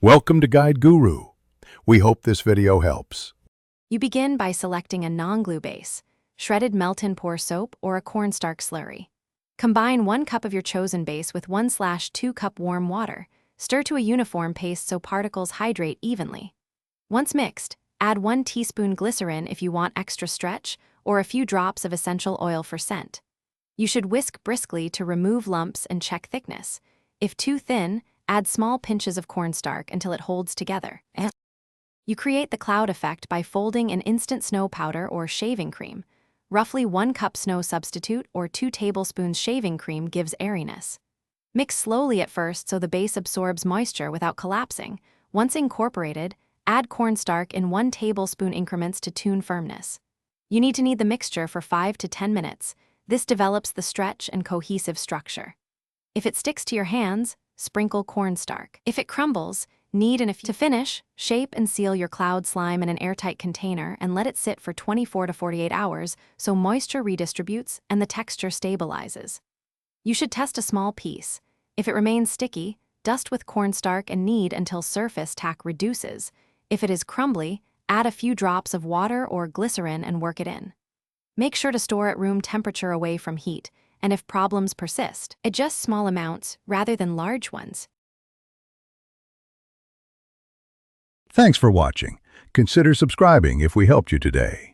Welcome to Guide Guru. We hope this video helps. You begin by selecting a non-glue base, shredded melt-and-pour soap, or a cornstarch slurry. Combine 1 cup of your chosen base with 1/2 cup warm water. Stir to a uniform paste so particles hydrate evenly. Once mixed, add 1 teaspoon glycerin if you want extra stretch, or a few drops of essential oil for scent. You should whisk briskly to remove lumps and check thickness. If too thin, add small pinches of cornstarch until it holds together. You create the cloud effect by folding an instant snow powder or shaving cream. Roughly 1 cup snow substitute or 2 tablespoons shaving cream gives airiness. Mix slowly at first so the base absorbs moisture without collapsing. Once incorporated, add cornstarch in 1 tablespoon increments to tune firmness. You need to knead the mixture for 5 to 10 minutes. This develops the stretch and cohesive structure. If it sticks to your hands, sprinkle cornstarch. If it crumbles, knead to finish, shape and seal your cloud slime in an airtight container and let it sit for 24 to 48 hours so moisture redistributes and the texture stabilizes. You should test a small piece. If it remains sticky, dust with cornstarch and knead until surface tack reduces. If it is crumbly, add a few drops of water or glycerin and work it in. Make sure to store at room temperature away from heat, and if problems persist, adjust small amounts rather than large ones. Thanks for watching. Consider subscribing if we helped you today.